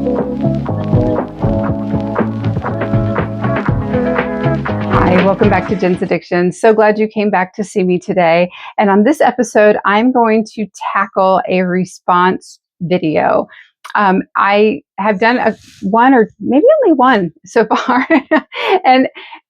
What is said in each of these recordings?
Hi, welcome back to Jen's Addiction. So glad you came back to see me today. And on this episode, I'm going to tackle a response video. I have done one or maybe only one so far. And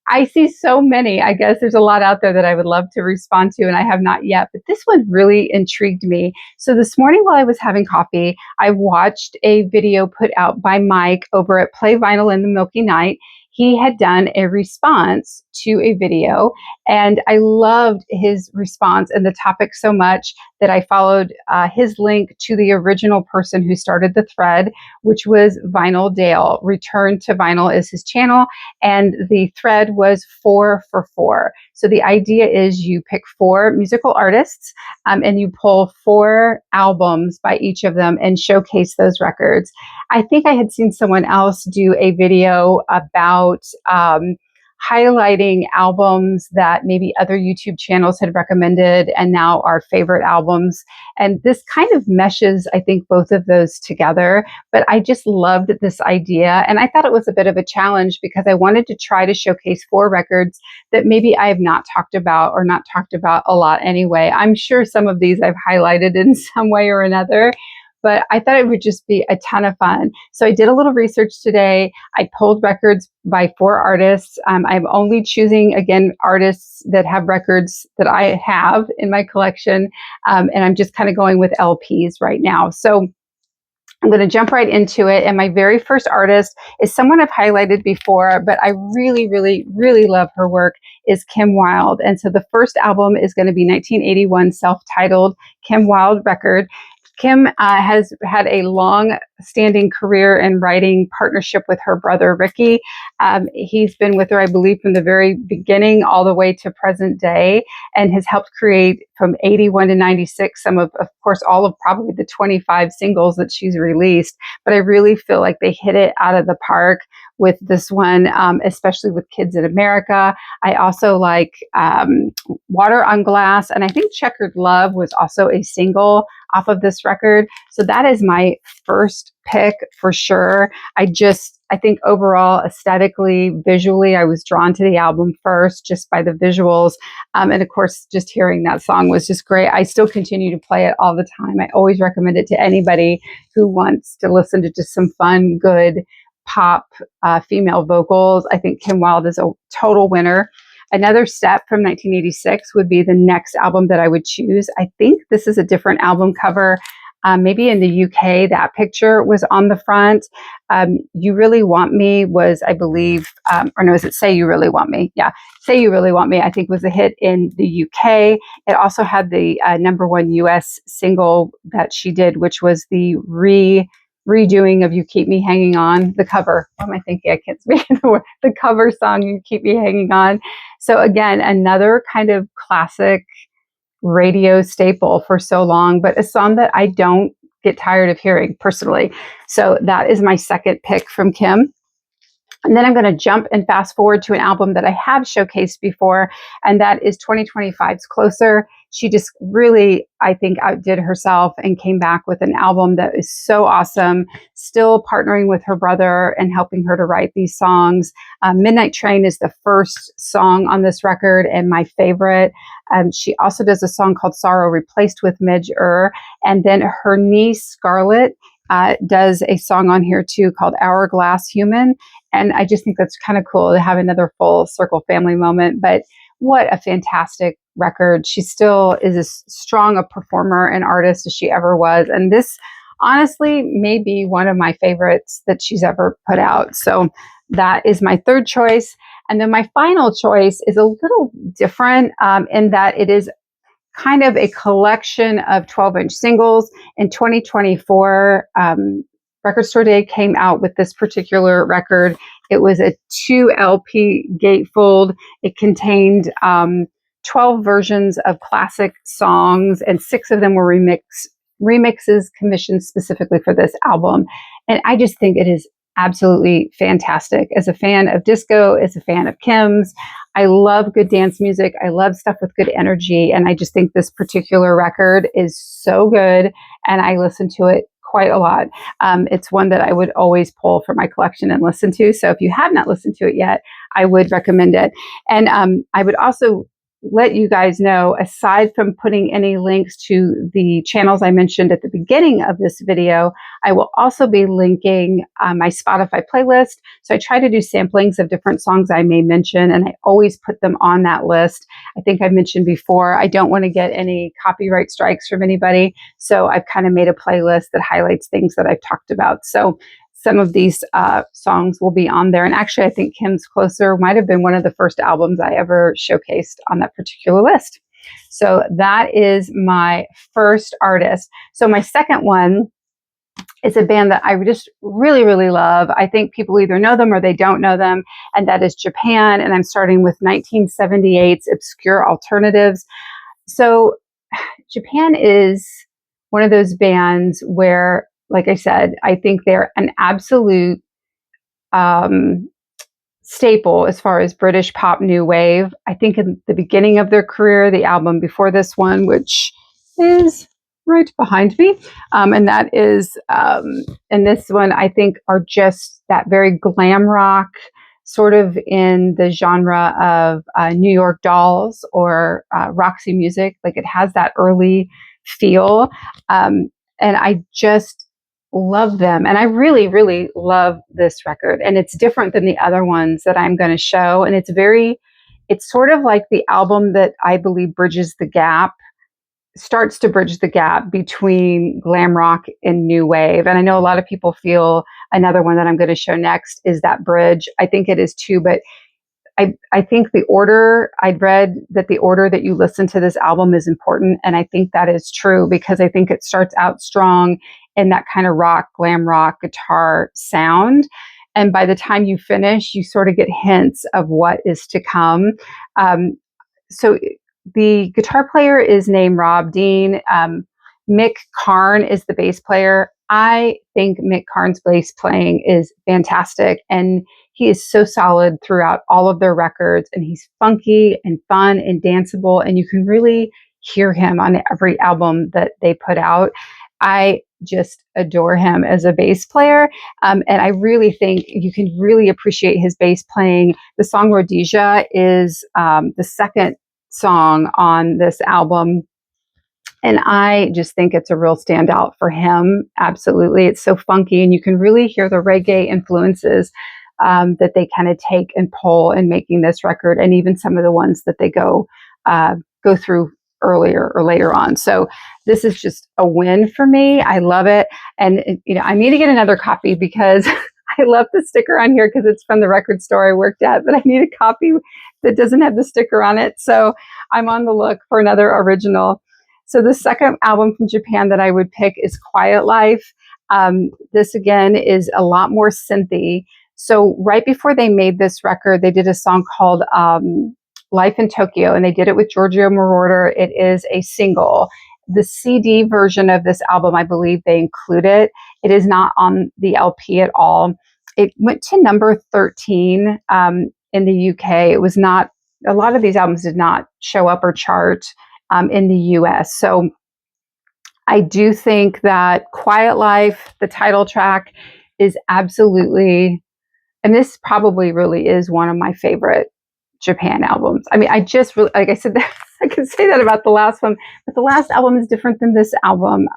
I see so many. I guess there's a lot out there that I would love to respond to, and I have not yet. But this one really intrigued me. So this morning while I was having coffee, I watched a video put out by Mike over at Play Vinyl in the Milky Night. He had done a response to a video, and I loved his response and the topic so much that I followed his link to the original person who started the thread, which was Vinyl Dale. Return to Vinyl is his channel, and the thread was 4 for 4. So the idea is you pick 4 musical artists and you pull 4 albums by each of them and showcase those records. I think I had seen someone else do a video about highlighting albums that maybe other YouTube channels had recommended and now are favorite albums. And this kind of meshes, I think, both of those together. But I just loved this idea. And I thought it was a bit of a challenge because I wanted to try to showcase 4 records that maybe I have not talked about or not talked about a lot anyway. I'm sure some of these I've highlighted in some way or another, but I thought it would just be a ton of fun. So I did a little research today. I pulled records by 4 artists. I'm only choosing, again, artists that have records that I have in my collection. And I'm just kind of going with LPs right now. So I'm going to jump right into it. And my very first artist is someone I've highlighted before, but I really, really, really love her work, is Kim Wilde. And so the first album is going to be 1981 self-titled Kim Wilde record. Kim has had a long-standing career in writing partnership with her brother, Ricky. He's been with her, I believe, from the very beginning all the way to present day, and has helped create from 81 to 96 some of course, all of probably the 25 singles that she's released. But I really feel like they hit it out of the park with this one, especially with Kids in America. I also like Water on Glass, and I think Checkered Love was also a single off of this record. So that is my first pick for sure. I think overall, aesthetically, visually, I was drawn to the album first just by the visuals. And of course, just hearing that song was just great. I still continue to play it all the time. I always recommend it to anybody who wants to listen to just some fun, good pop female vocals. I think Kim Wilde is a total winner. Another step from 1986 would be the next album that I would choose. I think this is a different album cover. Maybe in the UK, that picture was on the front. You Really Want Me was, I believe, or no, is it Say You Really Want Me? Yeah, Say You Really Want Me, I think was a hit in the UK. It also had the #1 US single that she did, which was the redoing of You Keep Me Hanging On, the cover. What am I thinking? I can't speak the word. The cover song, You Keep Me Hanging On. So again, another kind of classic radio staple for so long, but a song that I don't get tired of hearing personally. So that is my second pick from Kim. And then I'm going to jump and fast forward to an album that I have showcased before, and that is 2025's Closer. She just really, I think, outdid herself and came back with an album that is so awesome, still partnering with her brother and helping her to write these songs. Midnight Train is the first song on this record and my favorite. She also does a song called Sorrow Replaced with Midge Ur. And then her niece, Scarlett, does a song on here too called Hourglass Human. And I just think that's kind of cool to have another full circle family moment. But what a fantastic record. She still is as strong a performer and artist as she ever was. And this honestly may be one of my favorites that she's ever put out. So that is my third choice. And then my final choice is a little different in that it is kind of a collection of 12-inch singles. In 2024, Record Store Day came out with this particular record. It was a 2 LP gatefold. It contained 12 versions of classic songs, and 6 of them were remixes commissioned specifically for this album. And I just think it is absolutely fantastic. As a fan of disco, as a fan of Kim's, I love good dance music. I love stuff with good energy. And I just think this particular record is so good. And I listen to it quite a lot. It's one that I would always pull for my collection and listen to. So if you have not listened to it yet, I would recommend it. And I would also let you guys know, aside from putting any links to the channels I mentioned at the beginning of this video, I will also be linking my Spotify playlist. So I try to do samplings of different songs I may mention, and I always put them on that list. I think I mentioned before, I don't want to get any copyright strikes from anybody. So I've kind of made a playlist that highlights things that I've talked about. So some of these songs will be on there. And actually, I think Kim's Closer might have been one of the first albums I ever showcased on that particular list. So that is my first artist. So my second one is a band that I just really, really love. I think people either know them or they don't know them, and that is Japan. And I'm starting with 1978's Obscure Alternatives. So Japan is one of those bands where, like I said, I think they're an absolute staple as far as British pop new wave. I think in the beginning of their career, the album before this one, which is right behind me, and that is, and this one, I think, are just that very glam rock, sort of in the genre of New York Dolls or Roxy Music. Like, it has that early feel, and I just love them. And I really, really love this record. And it's different than the other ones that I'm going to show. And it's sort of like the album that I believe starts to bridge the gap between glam rock and new wave. And I know a lot of people feel another one that I'm going to show next is that bridge. I think it is too, but I think I'd read that the order that you listen to this album is important. And I think that is true, because I think it starts out strong in that kind of glam rock guitar sound. And by the time you finish, you sort of get hints of what is to come. So the guitar player is named Rob Dean. Mick Karn is the bass player. I think Mick Karn's bass playing is fantastic, and he is so solid throughout all of their records, and he's funky and fun and danceable, and you can really hear him on every album that they put out. I just adore him as a bass player, and I really think you can really appreciate his bass playing. The song Rhodesia is the second song on this album, and I just think it's a real standout for him. Absolutely. It's so funky, and you can really hear the reggae influences that they kind of take and pull in making this record, and even some of the ones that they go through earlier or later on. So this is just a win for me. I love it. And I need to get another copy, because I love the sticker on here because it's from the record store I worked at, but I need a copy that doesn't have the sticker on it. So I'm on the look for another original. So the second album from Japan that I would pick is Quiet Life. This again is a lot more synthy. So right before they made this record, they did a song called Life in Tokyo, and they did it with Giorgio Moroder. It is a single. The CD version of this album, I believe they include it. It is not on the LP at all. It went to number 13 in the UK. It was not, a lot of these albums did not show up or chart in the US. So I do think that Quiet Life, the title track, is absolutely, and this probably really is one of my favorite Japan albums. I mean, I just really, like I said, I could say that about the last one, but the last album is different than this album.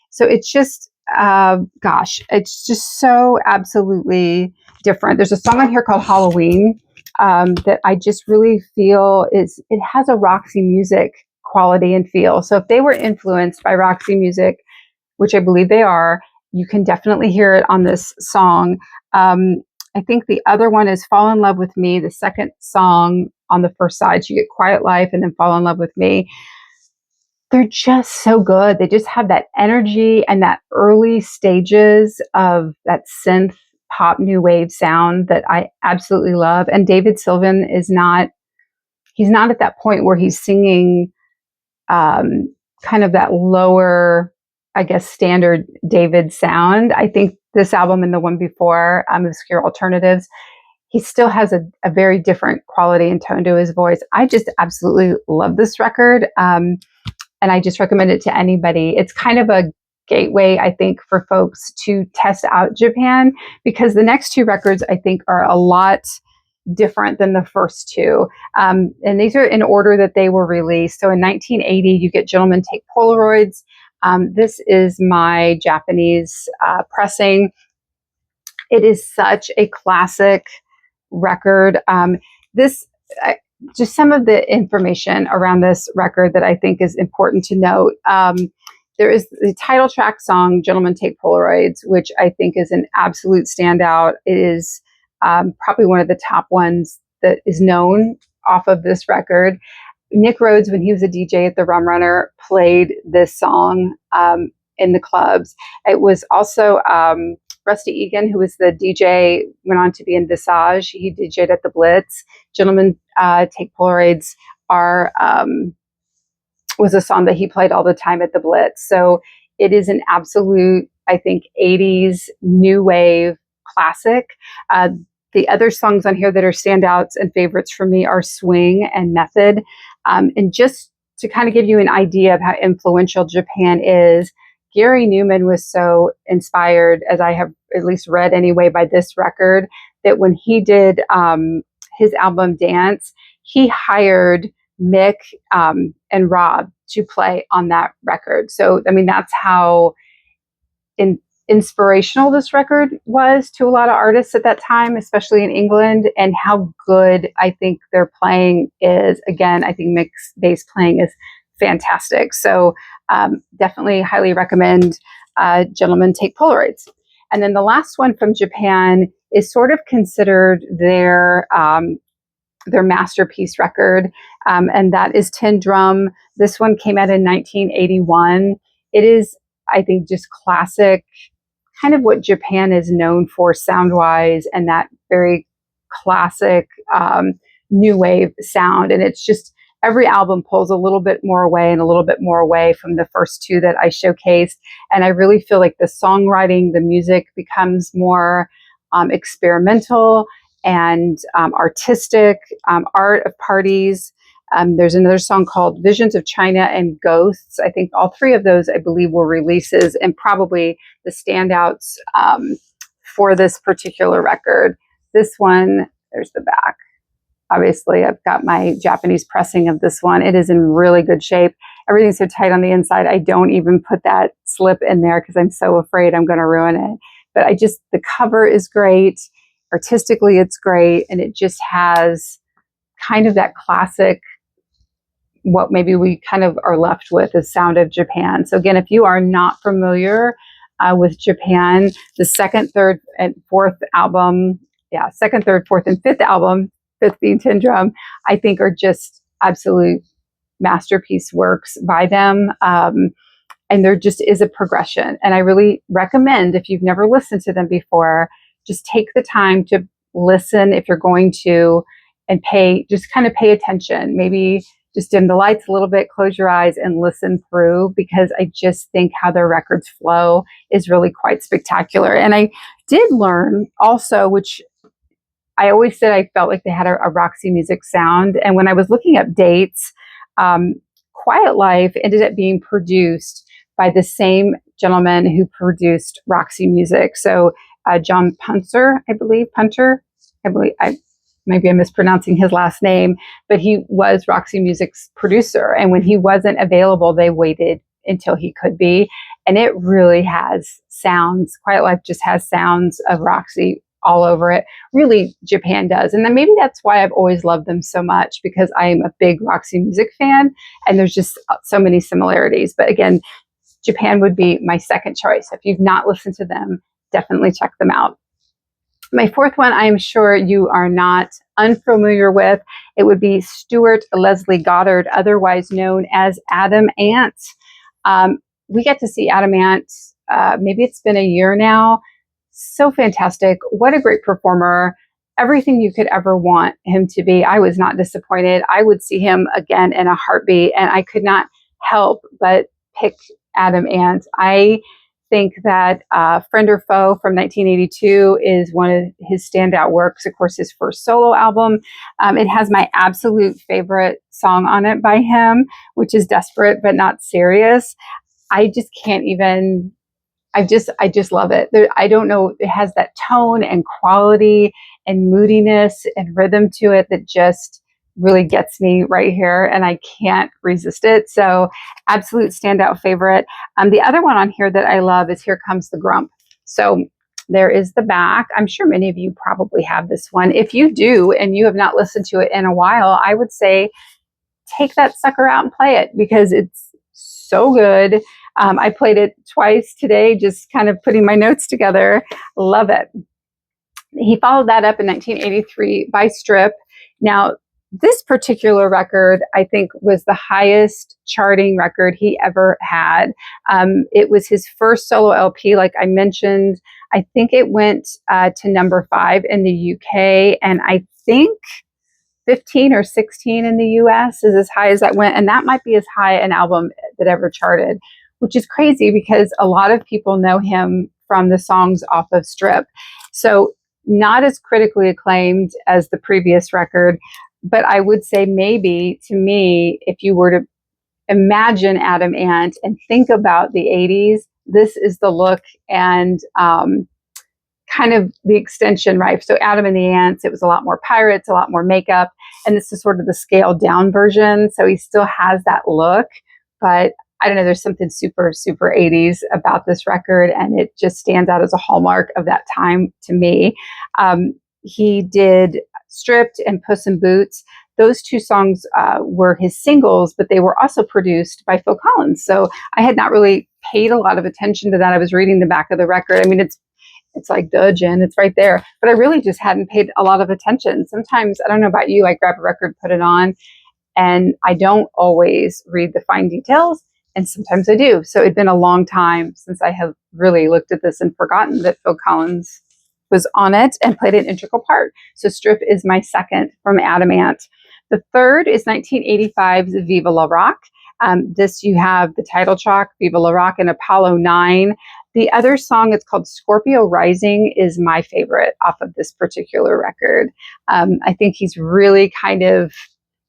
So it's just, it's just so absolutely different. There's a song on here called Halloween that I just really feel it has a Roxy Music quality and feel. So if they were influenced by Roxy Music, which I believe they are, you can definitely hear it on this song. I think the other one is Fall in Love with Me, the second song on the first side. So you get Quiet Life and then Fall in Love with Me. They're just so good. They just have that energy and that early stages of that synth pop new wave sound that I absolutely love. And David Sylvian he's not at that point where he's singing kind of that lower, I guess, standard David sound. I think this album and the one before, Obscure Alternatives, he still has a very different quality and tone to his voice. I just absolutely love this record. And I just recommend it to anybody. It's kind of a gateway, I think, for folks to test out Japan, because the next two records, I think, are a lot different than the first two. And these are in order that they were released. So in 1980, you get Gentlemen Take Polaroids. This is my Japanese pressing. It is such a classic record. This just some of the information around this record that I think is important to note. There is the title track song, Gentlemen Take Polaroids, which I think is an absolute standout. It is probably one of the top ones that is known off of this record. Nick Rhodes, when he was a DJ at the Rum Runner, played this song in the clubs. It was also Rusty Egan, who was the DJ, went on to be in Visage. He DJ'd at the Blitz. Gentlemen Take Polaroids was a song that he played all the time at the Blitz. So it is an absolute, I think, 80s new wave classic. The other songs on here that are standouts and favorites for me are Swing and Method. And just to kind of give you an idea of how influential Japan is, Gary Newman was so inspired, as I have at least read anyway, by this record, that when he did his album Dance, he hired Mick and Rob to play on that record. So, I mean, that's how inspirational this record was to a lot of artists at that time, especially in England, and how good I think their playing is. Again, I think Mick's bass playing is fantastic. So definitely highly recommend Gentlemen Take Polaroids. And then the last one from Japan is sort of considered their masterpiece record, and that is Tin Drum. This one came out in 1981. It is, I think, just classic, kind of what Japan is known for sound-wise, and that very classic new wave sound. And it's just, every album pulls a little bit more away and a little bit more away from the first two that I showcased. And I really feel like the songwriting, the music becomes more experimental and artistic. Art of Parties. There's another song called Visions of China and Ghosts. I think all three of those, I believe, were releases and probably the standouts for this particular record. This one, there's the back. Obviously, I've got my Japanese pressing of this one. It is in really good shape. Everything's so tight on the inside. I don't even put that slip in there because I'm so afraid I'm going to ruin it. But the cover is great. Artistically, it's great. And it just has kind of that classic, what maybe we kind of are left with is sound of Japan. So again, if you are not familiar with Japan, the second, third, and fourth album, second, third, fourth, and fifth album, fifth being Tin Drum, I think are just absolute masterpiece works by them. And there just is a progression. And I really recommend, if you've never listened to them before, just take the time to listen if you're going to, and just kind of pay attention. Maybe just dim the lights a little bit, close your eyes and listen through, because I just think how their records flow is really quite spectacular. And I did learn also, which I always said I felt like they had a Roxy Music sound. And when I was looking up dates, Quiet Life ended up being produced by the same gentleman who produced Roxy Music. So John Punter, maybe I'm mispronouncing his last name, but he was Roxy Music's producer. And when he wasn't available, they waited until he could be. And it really has sounds. Quiet Life just has sounds of Roxy all over it. Really, Japan does. And then maybe that's why I've always loved them so much, because I am a big Roxy Music fan and there's just so many similarities. But again, Japan would be my second choice. If you've not listened to them, definitely check them out. My fourth one, I'm sure you are not unfamiliar with. It would be Stuart Leslie Goddard, otherwise known as Adam Ant. We get to see Adam Ant, maybe it's been a year now. So fantastic. What a great performer. Everything you could ever want him to be. I was not disappointed. I would see him again in a heartbeat, and I could not help but pick Adam Ant. I think that Friend or Foe from 1982 is one of his standout works. Of course, his first solo album. It has my absolute favorite song on it by him, which is Desperate But Not Serious. I just can't even. I just love it. I don't know. It has that tone and quality and moodiness and rhythm to it that just really gets me right here, and I can't resist it. So, absolute standout favorite. The other one on here that I love is Here Comes the Grump. So, there is the back. I'm sure many of you probably have this one. If you do and you have not listened to it in a while, I would say take that sucker out and play it because it's so good. I played it twice today, just kind of putting my notes together. Love it. He followed that up in 1983 by Strip. Now, this particular record, I think, was the highest charting record he ever had. It was his first solo LP, like I mentioned. I think it went to number 5 in the UK, and I think 15 or 16 in the US is as high as that went. And that might be as high an album that ever charted, which is crazy because a lot of people know him from the songs off of Strip. So not as critically acclaimed as the previous record, but I would say maybe to me, if you were to imagine Adam Ant and think about the 80s, this is the look and kind of the extension, right? So Adam and the Ants, it was a lot more pirates, a lot more makeup, and this is sort of the scaled down version. So he still has that look, but I don't know, there's something super, super 80s about this record, and it just stands out as a hallmark of that time to me. He did Stripped and Puss in Boots. Those two songs were his singles, but they were also produced by Phil Collins. So I had not really paid a lot of attention to that. I was reading the back of the record. I mean, it's like, duh, Jen, it's right there. But I really just hadn't paid a lot of attention. Sometimes, I don't know about you, I grab a record, put it on, and I don't always read the fine details. And sometimes I do. So it'd been a long time since I have really looked at this and forgotten that Phil Collins was on it and played an integral part. So Strip is my second from Adam Ant. The third is 1985's Viva La Rock. This you have the title track, Viva La Rock, and Apollo 9. The other song, it's called Scorpio Rising, is my favorite off of this particular record. I think he's really kind of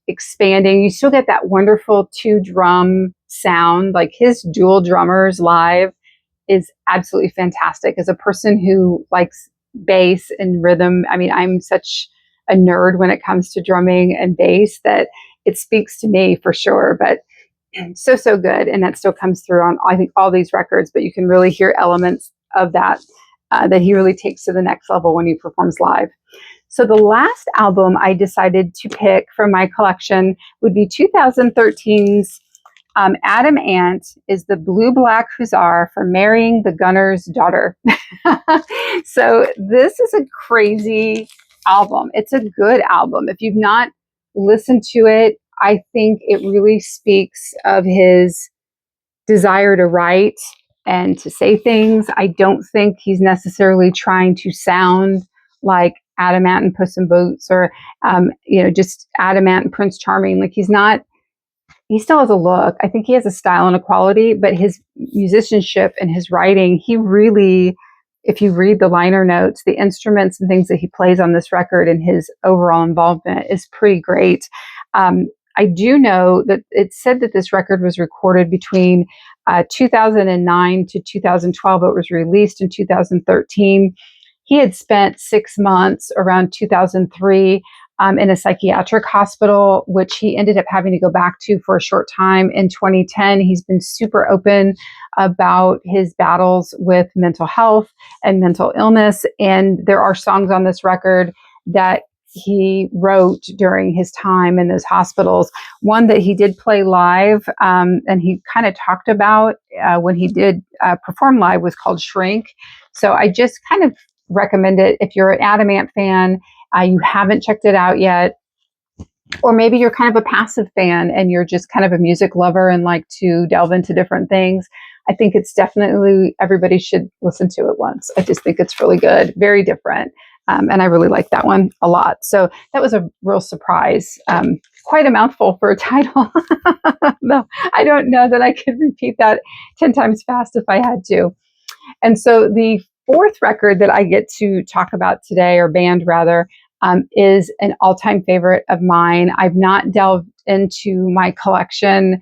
expanding. You still get that wonderful 2-drum sound, like his dual drummers live is absolutely fantastic. As a person who likes bass and rhythm, I mean, I'm such a nerd when it comes to drumming and bass that it speaks to me for sure. But so good, and that still comes through on I think all these records, but you can really hear elements of that that he really takes to the next level when he performs live. So the last album I decided to pick from my collection would be 2013's Adam Ant is the Blue Black Hussar for Marrying the Gunner's Daughter. So this is a crazy album. It's a good album. If you've not listened to it, I think it really speaks of his desire to write and to say things. I don't think he's necessarily trying to sound like Adam Ant and Puss in Boots or, just Adam Ant and Prince Charming. Like he's not, he still has a look. I think he has a style and a quality, but his musicianship and his writing, he really, if you read the liner notes, the instruments and things that he plays on this record and his overall involvement is pretty great. I do know that it said that this record was recorded between 2009 to 2012. It was released in 2013. He had spent 6 months around 2003 in a psychiatric hospital, which he ended up having to go back to for a short time in 2010. He's been super open about his battles with mental health and mental illness. And there are songs on this record that he wrote during his time in those hospitals. One that he did play live, and he kind of talked about when he did perform live, was called Shrink. So I just kind of recommend it if you're an Adam Ant fan, you haven't checked it out yet, or maybe you're kind of a passive fan and you're just kind of a music lover and like to delve into different things. I think it's definitely, everybody should listen to it once. I just think it's really good, very different. And I really like that one a lot. So that was a real surprise. Quite a mouthful for a title. No, I don't know that I could repeat that 10 times fast if I had to. And so the fourth record that I get to talk about today, or band rather, is an all-time favorite of mine. I've not delved into my collection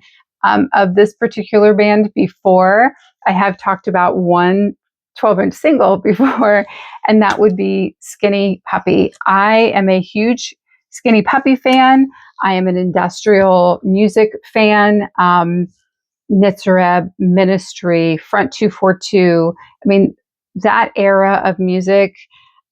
of this particular band before. I have talked about one 12-inch single before, and that would be Skinny Puppy. I am a huge Skinny Puppy fan. I am an industrial music fan. Nitzareb, Ministry, Front 242. I mean, that era of music,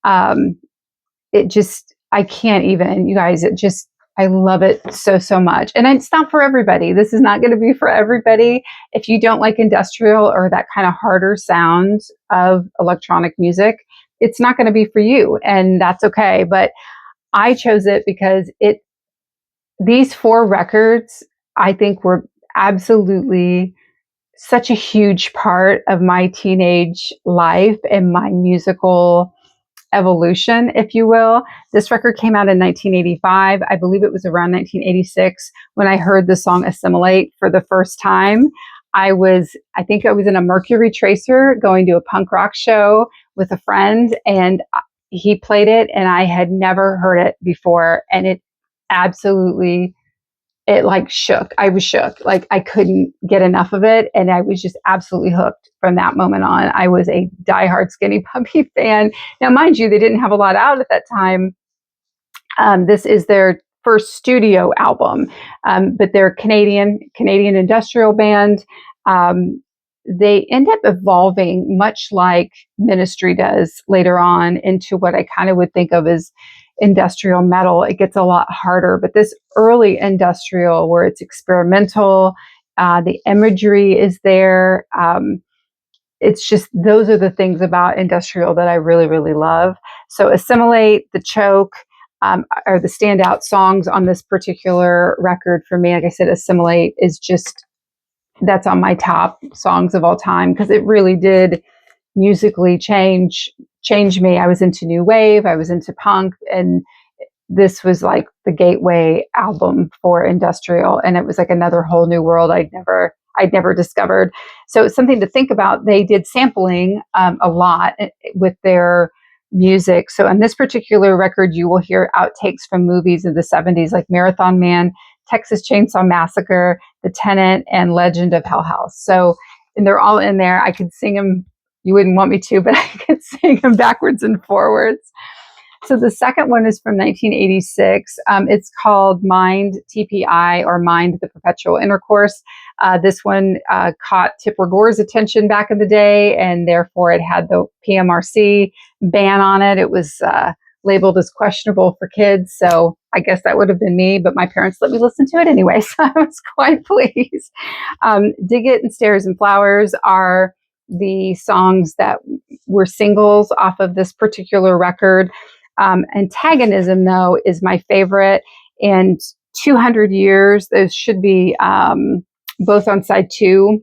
it just, I can't even, you guys, it just, I love it so, so much. And it's not for everybody. This is not going to be for everybody. If you don't like industrial or that kind of harder sound of electronic music, it's not going to be for you. And that's okay. But I chose it because these 4 records, I think, were absolutely such a huge part of my teenage life and my musical evolution, if you will. This record came out in 1985. I believe it was around 1986 when I heard the song Assimilate for the first time. I think I was in a Mercury Tracer going to a punk rock show with a friend, and he played it, and I had never heard it before. And it like shook. I was shook. Like I couldn't get enough of it. And I was just absolutely hooked from that moment on. I was a diehard Skinny Puppy fan. Now, mind you, they didn't have a lot out at that time. This is their first studio album, but they're a Canadian industrial band. They end up evolving much like Ministry does later on into what I kind of would think of as industrial metal. It gets a lot harder, but this early industrial where it's experimental, the imagery is there. It's just, those are the things about industrial that I really, really love. So Assimilate, The Choke, are the standout songs on this particular record for me. Like I said, Assimilate is just, that's on my top songs of all time because it really did musically change me. I was into new wave, I was into punk, and this was like the gateway album for industrial, and it was like another whole new world I'd never discovered. So it's something to think about. They did sampling a lot with their music. So on this particular record, you will hear outtakes from movies of the 70s like Marathon Man, Texas Chainsaw Massacre, The Tenant, and Legend of Hell House. So, and they're all in there. I could sing them. You wouldn't want me to, but I could sing them backwards and forwards. So the second one is from 1986. It's called Mind TPI, or Mind the Perpetual Intercourse. This one caught Tipper Gore's attention back in the day, and therefore it had the PMRC ban on it. It was labeled as questionable for kids. So I guess that would have been me, but my parents let me listen to it anyway. So I was quite pleased. Dig It and Stairs and Flowers are the songs that were singles off of this particular record. Antagonism, though, is my favorite. And 200 Years, those should be both on side 2.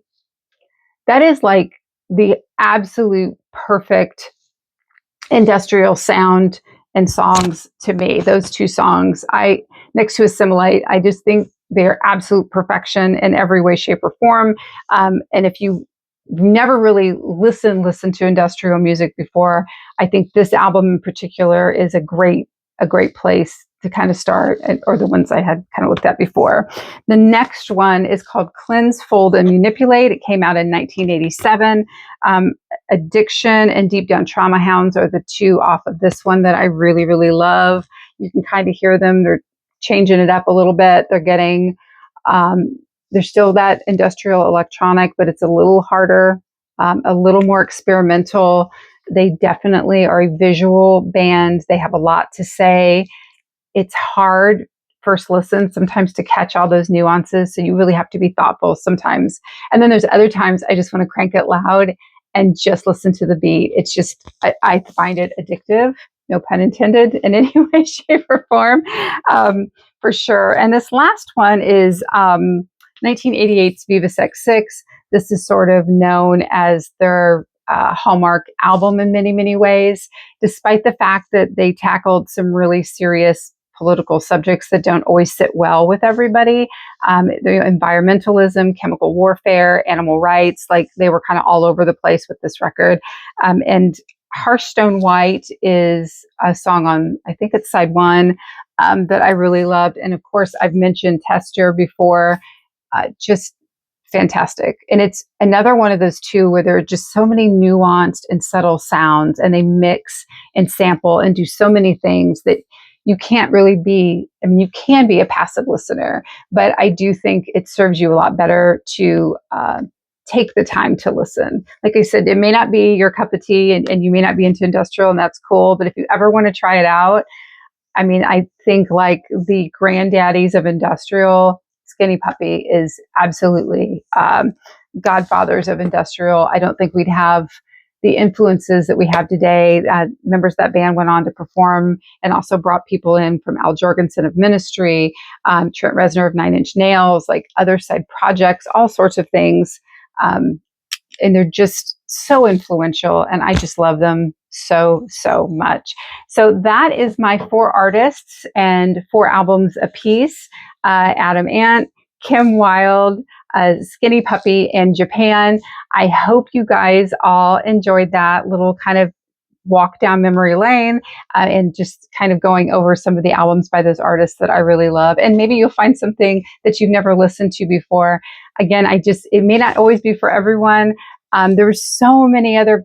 That is like the absolute perfect industrial sound and songs to me. Those 2 songs, next to Assimilate, I just think they're absolute perfection in every way, shape, or form. And if you never really listened to industrial music before, I think this album in particular is a great place to kind of start, or the ones I had kind of looked at before. The next one is called Cleanse, Fold, and Manipulate. It came out in 1987. Addiction and Deep Down Trauma Hounds are the 2 off of this one that I really, really love. You can kind of hear them. They're changing it up a little bit. They're getting, there's still that industrial electronic, but it's a little harder, a little more experimental. They definitely are a visual band. They have a lot to say. It's hard first listen sometimes to catch all those nuances. So you really have to be thoughtful sometimes. And then there's other times I just want to crank it loud and just listen to the beat. It's just, I find it addictive, no pun intended, in any way, shape, or form, for sure. And this last one is 1988's Viva Sex 6. This is sort of known as their Hallmark album in many, many ways, despite the fact that they tackled some really serious political subjects that don't always sit well with everybody. The environmentalism, chemical warfare, animal rights, like they were kind of all over the place with this record. And Harsh Stone White is a song on, I think it's side 1, that I really loved. And of course, I've mentioned Tester before. Just fantastic. And it's another one of those too where there are just so many nuanced and subtle sounds, and they mix and sample and do so many things that you can't really be, I mean, you can be a passive listener, but I do think it serves you a lot better to take the time to listen. Like I said, it may not be your cup of tea, and you may not be into industrial, and that's cool, but if you ever want to try it out, I mean, I think like the granddaddies of industrial, Skinny Puppy is absolutely godfathers of industrial. I don't think we'd have the influences that we have today. Members of that band went on to perform and also brought people in from Al Jorgensen of Ministry, Trent Reznor of Nine Inch Nails, like other side projects, all sorts of things. And they're just so influential, and I just love them so much. So that is my 4 artists and 4 albums apiece: Adam Ant, Kim Wilde, Skinny Puppy, and Japan. I hope you guys all enjoyed that little kind of walk down memory lane, and just kind of going over some of the albums by those artists that I really love. And maybe you'll find something that you've never listened to before. Again, it may not always be for everyone. There's so many other,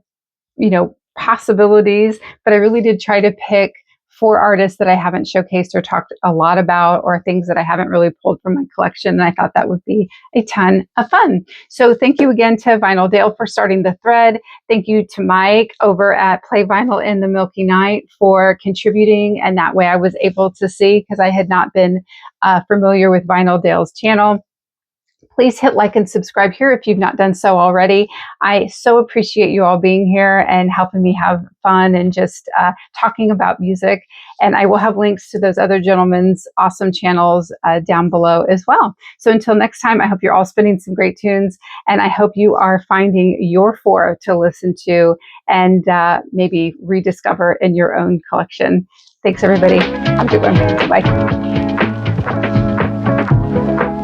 possibilities, but I really did try to pick 4 artists that I haven't showcased or talked a lot about, or things that I haven't really pulled from my collection. And I thought that would be a ton of fun. So thank you again to Vinyl Dale for starting the thread. Thank you to Mike over at Play Vinyl in the Milky Night for contributing. And that way I was able to see, because I had not been familiar with Vinyl Dale's channel. Please hit like and subscribe here if you've not done so already. I so appreciate you all being here and helping me have fun and just talking about music. And I will have links to those other gentlemen's awesome channels down below as well. So until next time, I hope you're all spinning some great tunes, and I hope you are finding your 4 to listen to and maybe rediscover in your own collection. Thanks, everybody. Have a good one. Bye.